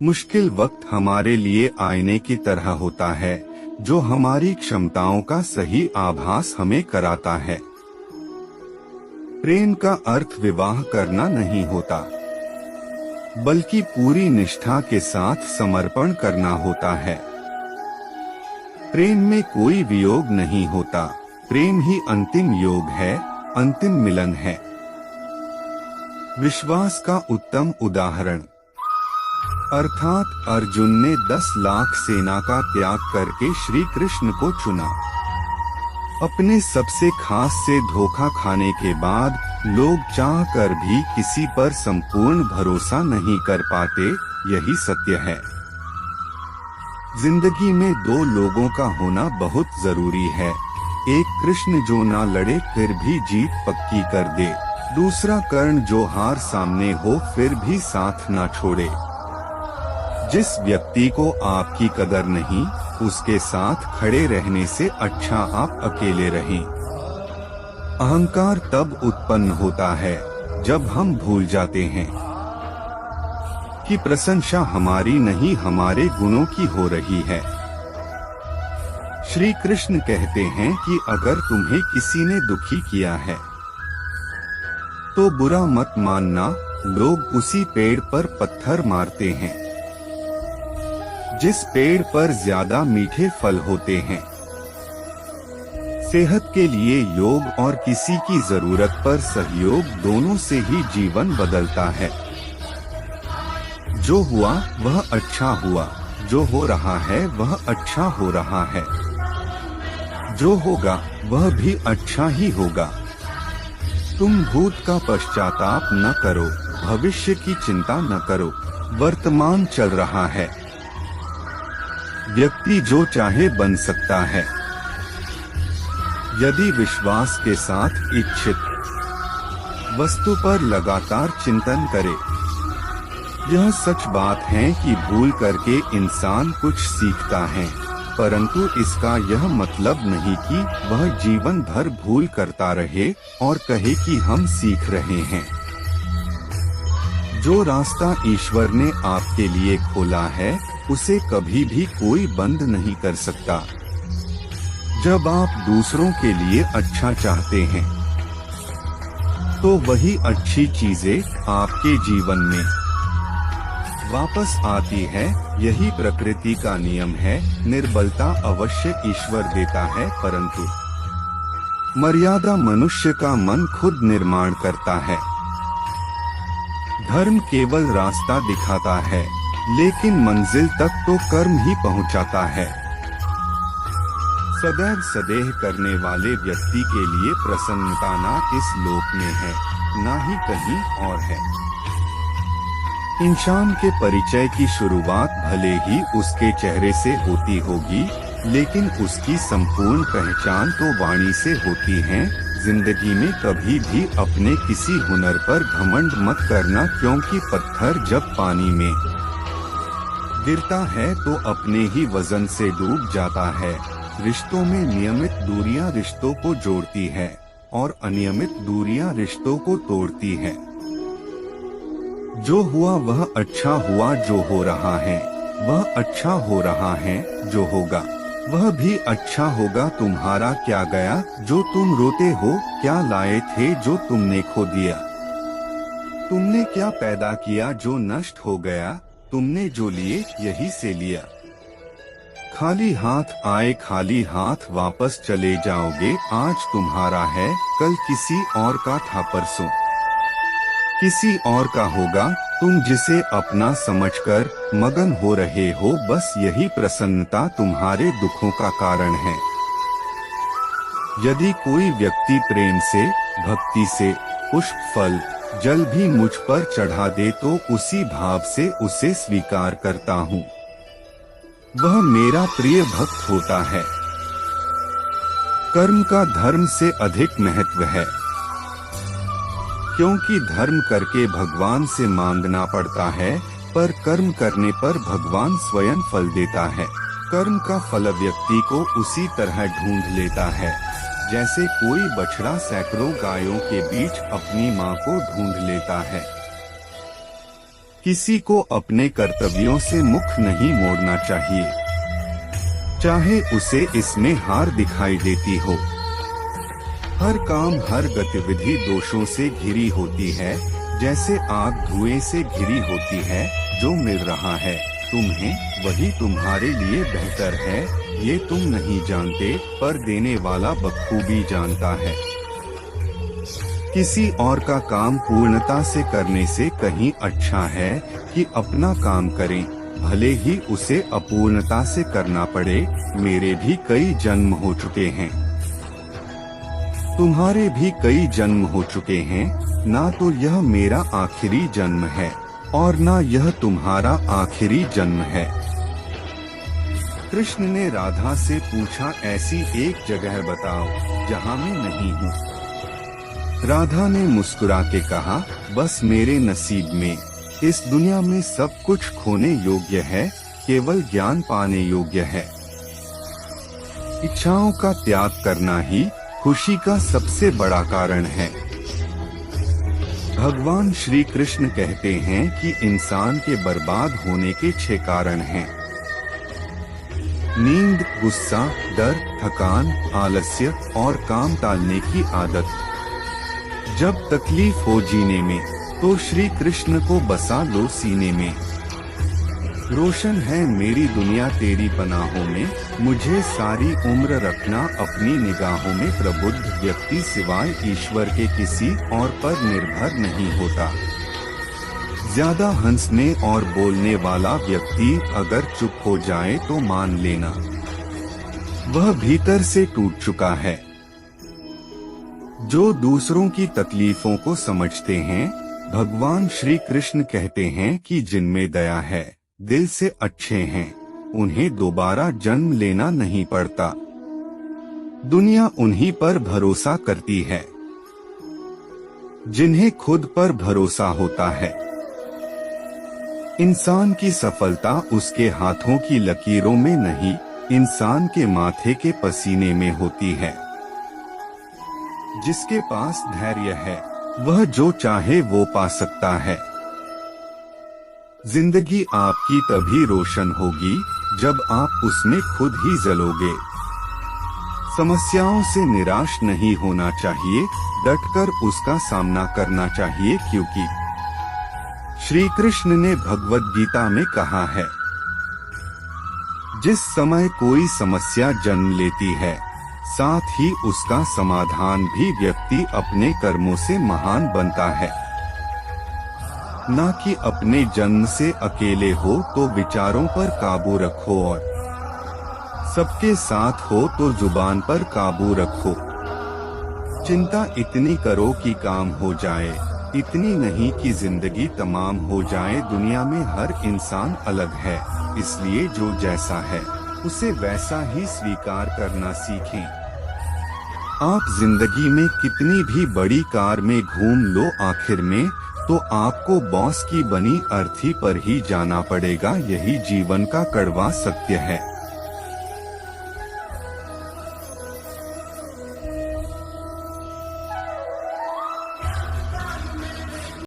मुश्किल वक्त हमारे लिए आईने की तरह होता है, जो हमारी क्षमताओं का सही आभास हमें कराता है। प्रेम का अर्थ विवाह करना नहीं होता, बल्कि पूरी निष्ठा के साथ समर्पण करना होता है। प्रेम में कोई वियोग नहीं होता, प्रेम ही अंतिम योग है, अंतिम मिलन है। विश्वास का उत्तम उदाहरण अर्थात अर्जुन ने 10 लाख सेना का त्याग करके श्री कृष्ण को चुना। अपने सबसे खास से धोखा खाने के बाद लोग चाह कर भी किसी पर संपूर्ण भरोसा नहीं कर पाते, यही सत्य है। जिंदगी में 2 लोगों का होना बहुत जरूरी है। एक कृष्ण जो ना लड़े फिर भी जीत पक्की कर दे, दूसरा कर्ण जो हार सामने हो फिर भी साथ ना छोड़े। जिस व्यक्ति को आपकी कदर नहीं, उसके साथ खड़े रहने से अच्छा आप अकेले रहें। अहंकार तब उत्पन्न होता है जब हम भूल जाते हैं कि प्रशंसा हमारी नहीं हमारे गुणों की हो रही है। श्री कृष्ण कहते हैं कि अगर तुम्हें किसी ने दुखी किया है तो बुरा मत मानना, लोग उसी पेड़ पर पत्थर मारते हैं जिस पेड़ पर ज्यादा मीठे फल होते हैं। सेहत के लिए योग और किसी की जरूरत पर सहयोग, दोनों से ही जीवन बदलता है। जो हुआ वह अच्छा हुआ, जो हो रहा है वह अच्छा हो रहा है, जो होगा वह भी अच्छा ही होगा। तुम भूत का पश्चाताप न करो, भविष्य की चिंता न करो, वर्तमान चल रहा है। व्यक्ति जो चाहे बन सकता है, यदि विश्वास के साथ इच्छित वस्तु पर लगातार चिंतन करे। यह सच बात है कि भूल करके इंसान कुछ सीखता है, परंतु इसका यह मतलब नहीं कि वह जीवन भर भूल करता रहे और कहे कि हम सीख रहे हैं। जो रास्ता ईश्वर ने आपके लिए खोला है, उसे कभी भी कोई बंद नहीं कर सकता। जब आप दूसरों के लिए अच्छा चाहते हैं, तो वही अच्छी चीजें आपके जीवन में वापस आती है। यही प्रकृति का नियम है। निर्बलता अवश्य ईश्वर देता है, परंतु मर्यादा मनुष्य का मन खुद निर्माण करता है। धर्म केवल रास्ता दिखाता है, लेकिन मंजिल तक तो कर्म ही पहुंचाता है। सदैव सदेह करने वाले व्यक्ति के लिए प्रसन्नता ना इस लोक में है, ना ही कहीं और है। इंसान के परिचय की शुरुआत भले ही उसके चेहरे से होती होगी, लेकिन उसकी संपूर्ण पहचान तो वाणी से होती है। जिंदगी में कभी भी अपने किसी हुनर पर घमंड मत करना, क्योंकि पत्थर जब पानी में गिरता है तो अपने ही वजन से डूब जाता है। रिश्तों में नियमित दूरियां रिश्तों को जोड़ती है और अनियमित दूरियां रिश्तों को तोड़ती है। जो हुआ वह अच्छा हुआ, जो हो रहा है वह अच्छा हो रहा है, जो होगा वह भी अच्छा होगा। तुम्हारा क्या गया जो तुम रोते हो, क्या लाए थे जो तुमने खो दिया। तुमने क्या पैदा किया जो नष्ट हो गया, तुमने जो लिए यही से लिया। खाली हाथ आए खाली हाथ वापस चले जाओगे। आज तुम्हारा है, कल किसी और का था, परसों किसी और का होगा। तुम जिसे अपना समझकर मगन हो रहे हो, बस यही प्रसन्नता तुम्हारे दुखों का कारण है। यदि कोई व्यक्ति प्रेम से, भक्ति से पुष्प, फल, जल भी मुझ पर चढ़ा दे तो उसी भाव से उसे स्वीकार करता हूँ। वह मेरा प्रिय भक्त होता है। कर्म का धर्म से अधिक महत्व है, क्योंकि धर्म करके भगवान से मांगना पड़ता है, पर कर्म करने पर भगवान स्वयं फल देता है। कर्म का फल व्यक्ति को उसी तरह ढूंढ लेता है जैसे कोई बछड़ा सैकड़ों गायों के बीच अपनी मां को ढूंढ लेता है। किसी को अपने कर्तव्यों से मुख नहीं मोड़ना चाहिए, चाहे उसे इसमें हार दिखाई देती हो। हर काम, हर गतिविधि दोषों से घिरी होती है, जैसे आग धुएं से घिरी होती है। जो मिल रहा है तुम्हें वही तुम्हारे लिए बेहतर है, ये तुम नहीं जानते, पर देने वाला बखूबी जानता है। किसी और का काम पूर्णता से करने से कहीं अच्छा है कि अपना काम करें, भले ही उसे अपूर्णता से करना पड़े। मेरे भी कई जन्म हो चुके हैं, तुम्हारे भी कई जन्म हो चुके हैं, ना तो यह मेरा आखिरी जन्म है और ना यह तुम्हारा आखिरी जन्म है। कृष्ण ने राधा से पूछा, ऐसी एक जगह बताओ जहाँ मैं नहीं हूँ। राधा ने मुस्कुरा के कहा, बस मेरे नसीब में। इस दुनिया में सब कुछ खोने योग्य है, केवल ज्ञान पाने योग्य है। इच्छाओं का त्याग करना ही खुशी का सबसे बड़ा कारण है। भगवान श्री कृष्ण कहते हैं कि इंसान के बर्बाद होने के 6 कारण हैं। नींद, गुस्सा, डर, थकान, आलस्य और काम टालने की आदत। जब तकलीफ हो जीने में तो श्री कृष्ण को बसा लो सीने में। रोशन है मेरी दुनिया तेरी पनाहों में, मुझे सारी उम्र रखना अपनी निगाहों में। प्रबुद्ध व्यक्ति सिवाय ईश्वर के किसी और पर निर्भर नहीं होता। ज्यादा हंसने और बोलने वाला व्यक्ति अगर चुप हो जाए तो मान लेना वह भीतर से टूट चुका है। जो दूसरों की तकलीफों को समझते हैं, भगवान श्री कृष्ण कहते हैं कि जिनमें दया है, दिल से अच्छे हैं, उन्हें दोबारा जन्म लेना नहीं पड़ता। दुनिया उन्हीं पर भरोसा करती है जिन्हें खुद पर भरोसा होता है। इंसान की सफलता उसके हाथों की लकीरों में नहीं, इंसान के माथे के पसीने में होती है। जिसके पास धैर्य है वह जो चाहे वो पा सकता है। जिंदगी आपकी तभी रोशन होगी जब आप उसमें खुद ही जलोगे। समस्याओं से निराश नहीं होना चाहिए, डटकर उसका सामना करना चाहिए, क्योंकि श्री कृष्ण ने भगवद गीता में कहा है, जिस समय कोई समस्या जन्म लेती है, साथ ही उसका समाधान भी व्यक्ति अपने कर्मों से महान बनता है। न कि अपने जन्म से अकेले हो तो विचारों पर काबू रखो, और सबके साथ हो तो जुबान पर काबू रखो। चिंता इतनी करो कि काम हो जाए, इतनी नहीं कि जिंदगी तमाम हो जाए। दुनिया में हर इंसान अलग है, इसलिए जो जैसा है उसे वैसा ही स्वीकार करना सीखें। आप जिंदगी में कितनी भी बड़ी कार में घूम लो, आखिर में तो आपको बॉस की बनी अर्थी पर ही जाना पड़ेगा। यही जीवन का कड़वा सत्य है।